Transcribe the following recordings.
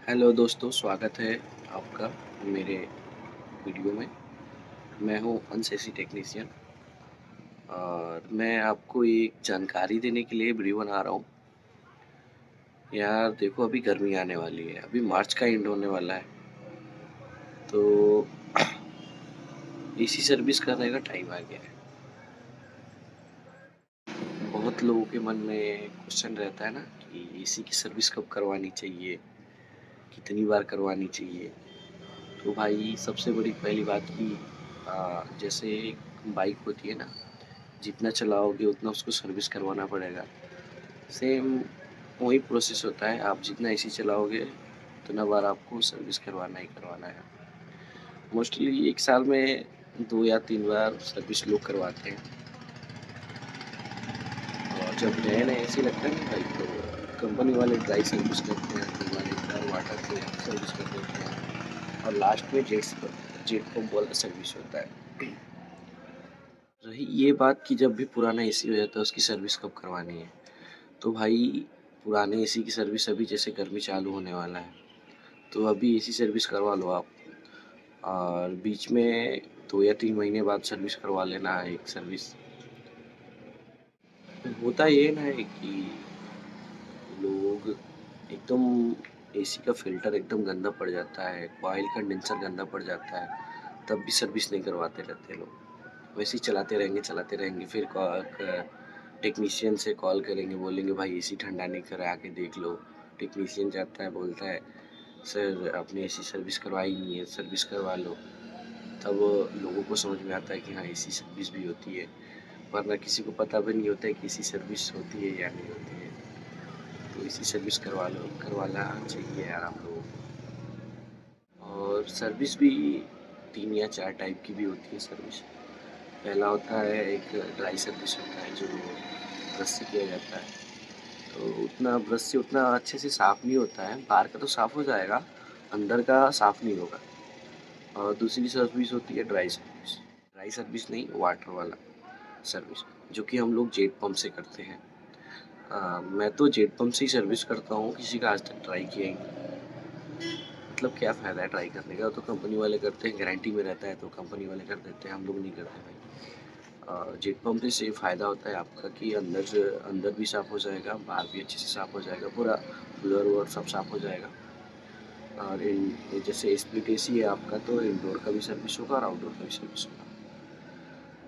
Hello दोस्तों, स्वागत है आपका मेरे वीडियो में। मैं हूं अंश एसी टेक्नीशियन और मैं आपको एक जानकारी देने के लिए वीडियो बना रहा हूं। यार देखो, अभी गर्मी आने वाली है, अभी मार्च का एंड होने वाला है, तो एसी सर्विस करने का टाइम आ गया है। बहुत लोगों के मन में क्वेश्चन रहता है ना कि एसी की सर्विस कब करवानी चाहिए, कितनी बार करवानी चाहिए। तो भाई सबसे बड़ी पहली बात कि जैसे एक बाइक होती है ना, जितना चलाओगे उतना उसको सर्विस करवाना पड़ेगा। सेम वही प्रोसेस होता है, आप जितना एसी चलाओगे उतना बार आपको सर्विस करवाना ही करवाना है। मोस्टली एक साल में 2 या 3 बार सर्विस लोग करवाते हैं। और जब नए-नए एसी लगता है ना भाई, तो कंपनी वाले ड्राई सर्विस करते हैं, फिर वाले एक बार वाटर से सर्विस कर देते हैं और लास्ट में जेट पंप वाला सर्विस होता है। रही ये बात कि जब भी पुराना एसी हो जाता है उसकी सर्विस कब करवानी है, तो भाई पुराने एसी की सर्विस अभी जैसे गर्मी चालू होने वाला है, तो अभी एसी सर्विस करवा लो आप। और बीच में 2 या 3 महीने बाद सर्विस करवा लेना है एक सर्विस। होता ये ना है कि लोग एकदम एसी का फ़िल्टर एकदम गंदा पड़ जाता है, ऑयल कंडेंसर गंदा पड़ जाता है, तब भी सर्विस नहीं करवाते रहते लोग। वैसे ही चलाते रहेंगे, फिर टेक्नीशियन से कॉल करेंगे, बोलेंगे भाई एसी ठंडा नहीं करा, आके देख लो। टेक्नीशियन जाता है, बोलता है सर आपने एसी सर्विस करवाई नहीं है, सर्विस करवा लो। तब लोगों को समझ में आता है कि हाँ एसी सर्विस भी होती है, वरना किसी को पता भी नहीं होता है कि एसी सर्विस होती है या नहीं होती है। तो एसी सर्विस करवाना चाहिए यार आप लोगों को। और सर्विस भी 3 या 4 टाइप की भी होती है सर्विस। पहला होता है एक ड्राई सर्विस होता है जो ब्रश से किया जाता है, तो उतना ब्रश से उतना अच्छे से साफ़ नहीं होता है, बाहर का तो साफ़ हो जाएगा, अंदर का साफ़ नहीं होगा। और दूसरी सर्विस होती है ड्राई सर्विस। ड्राई सर्विस नहीं, वाटर वाला सर्विस, जो कि हम लोग जेट पंप से करते हैं। मैं तो जेट पंप से ही सर्विस करता हूँ, किसी का आज तक ट्राई किया ही नहीं। मतलब क्या फ़ायदा है ट्राई करने का, तो कंपनी वाले करते हैं, गारंटी में रहता है तो कंपनी वाले कर देते हैं, हम लोग नहीं करते भाई। जेट पंप से ये फ़ायदा होता है आपका कि अंदर भी साफ़ हो जाएगा, बाहर भी अच्छे से साफ़ हो जाएगा, पूरा कूलर वूलर सब साफ़ हो जाएगा। और जैसे स्प्लिट एसी है आपका, तो इंडोर का भी सर्विस होगा और आउटडोर का भी सर्विस होगा।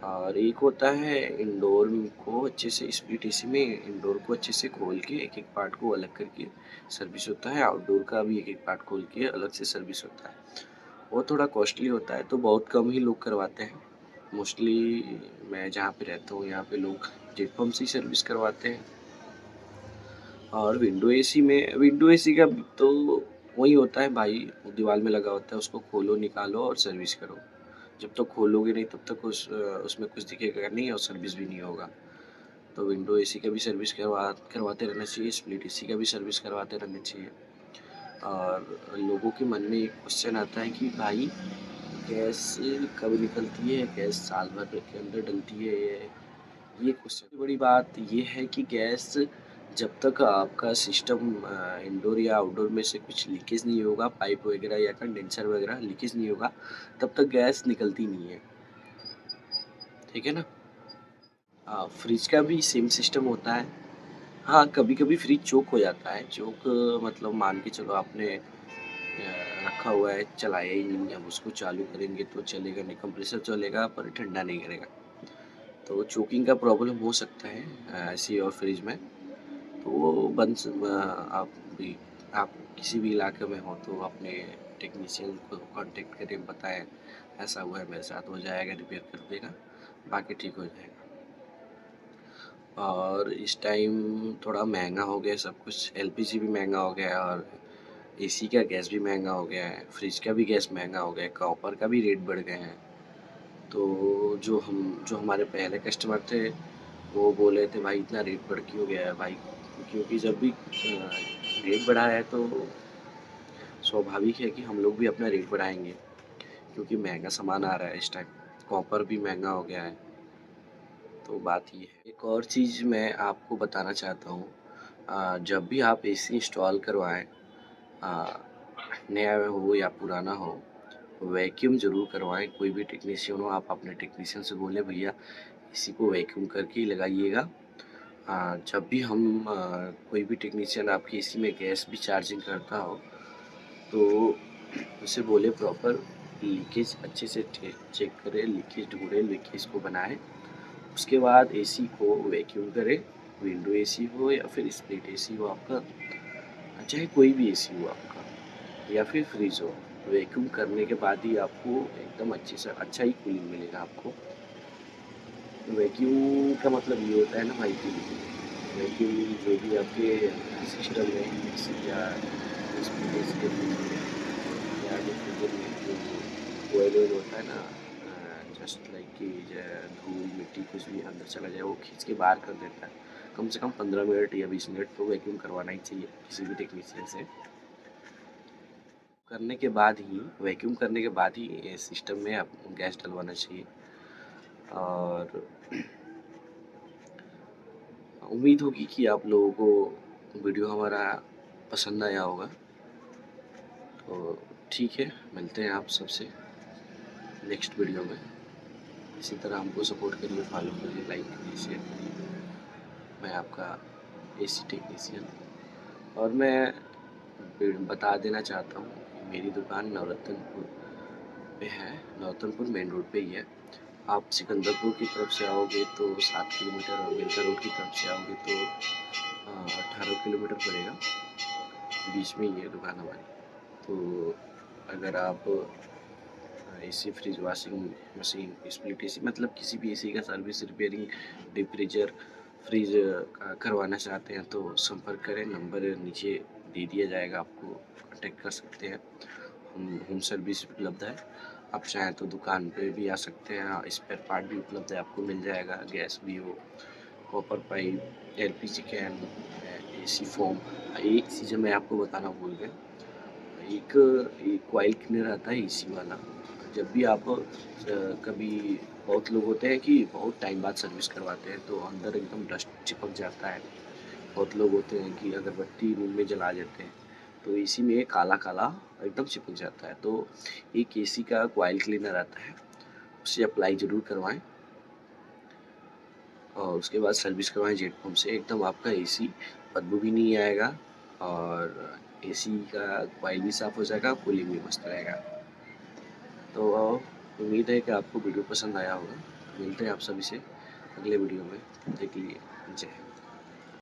और एक होता है इंडोर को अच्छे से स्प्लिट एसी में इंडोर को अच्छे से खोल के एक एक पार्ट को अलग करके सर्विस होता है, आउटडोर का भी एक एक पार्ट खोल के अलग से सर्विस होता है। वो थोड़ा कॉस्टली होता है, तो बहुत कम ही लोग करवाते हैं। मोस्टली मैं जहाँ पे रहता हूँ यहाँ पे लोग जेट पंप से ही सर्विस करवाते हैं। और विंडो एसी का तो वही होता है भाई, वो दीवार में लगा होता है, उसको खोलो निकालो और सर्विस करो। जब तक खोलोगे नहीं तब तक उसमें कुछ दिखेगा नहीं और सर्विस भी नहीं होगा। तो विंडो एसी का भी सर्विस करवाते रहना चाहिए, स्प्लिट एसी का भी सर्विस करवाते रहना चाहिए। और लोगों के मन में एक क्वेश्चन आता है कि भाई गैस कब निकलती है, गैस साल भर के अंदर डलती है। ये क्वेश्चन बड़ी बात ये है कि गैस जब तक आपका सिस्टम इंडोर या आउटडोर में से कुछ लीकेज नहीं होगा, पाइप वगैरह या कंडेंसर वगैरह लीकेज नहीं होगा, तब तक गैस निकलती नहीं है। ठीक है ना। हाँ, फ्रिज का भी सेम सिस्टम होता है। हाँ, कभी कभी फ्रिज चोक हो जाता है, चोक मतलब मान के चलो आपने रखा हुआ है, चलाया ही नहीं, अब उसको चालू करेंगे तो चलेगा नहीं, कंप्रेसर चलेगा पर ठंडा नहीं करेगा, तो चोकिंग का प्रॉब्लम हो सकता है एसी और फ्रिज में। तो वो आप भी आप किसी भी इलाके में हो तो अपने टेक्नीशियन को कांटेक्ट करें, बताएं ऐसा हुआ है मेरे साथ, हो जाएगा, रिपेयर कर देगा, बाकी ठीक हो जाएगा। और इस टाइम थोड़ा महंगा हो गया सब कुछ, एलपीजी भी महंगा हो गया है और एसी का गैस भी महंगा हो गया है, फ्रिज का भी गैस महंगा हो गया है, कॉपर का भी रेट बढ़ गए हैं। तो जो हमारे पहले कस्टमर थे वो बोल रहे थे भाई इतना रेट बढ़ क्यों गया है भाई, क्योंकि जब भी रेट बढ़ा है तो स्वाभाविक है कि हम लोग भी अपना रेट बढ़ाएंगे, क्योंकि महंगा सामान आ रहा है इस टाइम, कॉपर भी महंगा हो गया है। तो बात ये है, एक और चीज़ मैं आपको बताना चाहता हूँ। जब भी आप एसी इंस्टॉल करवाएं, नया हो या पुराना हो, वैक्यूम ज़रूर करवाएँ। कोई भी टेक्नीशियन हो, आप अपने टेक्नीशियन से बोलें भैया इसी को वैक्यूम करके ही लगाइएगा। जब भी कोई भी टेक्नीशियन आपकी एसी में गैस भी चार्जिंग करता हो, तो उसे बोले प्रॉपर लीकेज अच्छे से चेक करे, लीकेज ढूँढे, लीकेज को बनाए। उसके बाद एसी को वैक्यूम करे, विंडो एसी हो या फिर स्प्लिट एसी हो आपका, चाहे कोई भी एसी हो आपका या फिर फ्रिज हो, वैक्यूम करने के बाद ही आपको एकदम अच्छे से अच्छा ही कूलिंग मिलेगा आपको। वैक्यूम का मतलब ये होता है ना भाई कि वैक्यूम जो भी आपके सिस्टम में एसी या स्प्लिट एसी या फ्रिज में या डिफ्यूज़र में जो ऑयल वॉयल होता है ना, जस्ट लाइक कि धूल मिट्टी कुछ भी अंदर चला जाए वो खींच के बाहर कर देता है। कम से कम 15 मिनट या 20 मिनट तो वैक्यूम करवाना ही चाहिए किसी भी टेक्नीशियन से। करने के बाद ही वैक्यूम करने के बाद ही सिस्टम में आप गैस डलवाना चाहिए। और उम्मीद होगी कि आप लोगों को वीडियो हमारा पसंद आया होगा। तो ठीक है, मिलते हैं आप सबसे नेक्स्ट वीडियो में। इसी तरह हमको सपोर्ट करिए, फॉलो करिए, लाइक करिए, शेयर करिए। मैं आपका एसी टेक्नीशियन। और मैं बता देना चाहता हूँ कि मेरी दुकान नवरत्नपुर पे है, नवरत्नपुर मेन रोड पे ही है। आप सिकंदरपुर की तरफ से आओगे तो 7 किलोमीटर और बेलका रोड की तरफ से आओगे तो 18 किलोमीटर पड़ेगा। बीच में ही है दुकान हमारी। तो अगर आप AC, fridge, washing machine, split AC मतलब किसी भी एसी का service, repairing, deep freezer, fridge का करवाना चाहते हैं तो संपर्क करें। नंबर नीचे दे दिया जाएगा, आपको कांटेक्ट कर सकते हैं। होम सर्विस उपलब्ध है। आप चाहें तो दुकान पे भी आ सकते हैं। स्पेयर पार्ट भी उपलब्ध है, आपको मिल जाएगा। गैस भी हो, copper pipe, LPG can, AC foam. एक चीज़ मैं आपको बताना भूल गया, एक एक कॉइल क्लीनर आता है एसी वाला। जब भी आप कभी बहुत लोग होते हैं कि बहुत टाइम बाद सर्विस करवाते हैं तो अंदर एकदम डस्ट चिपक जाता है। बहुत लोग होते हैं कि अगरबत्ती रूम में जला देते हैं तो एसी में काला काला एकदम चिपक जाता है। तो एक एसी का कॉइल क्लीनर आता है, उसे अप्लाई ज़रूर करवाएं और उसके बाद सर्विस करवाएं जेट पंप से। एकदम आपका एसी बदबू भी नहीं आएगा और एसी का कॉइल भी साफ़ हो जाएगा, कूलिंग भी मस्त रहेगा। तो उम्मीद है कि आपको वीडियो पसंद आया होगा। मिलते हैं आप सभी से अगले वीडियो में। तब तक के लिए जय हिंद।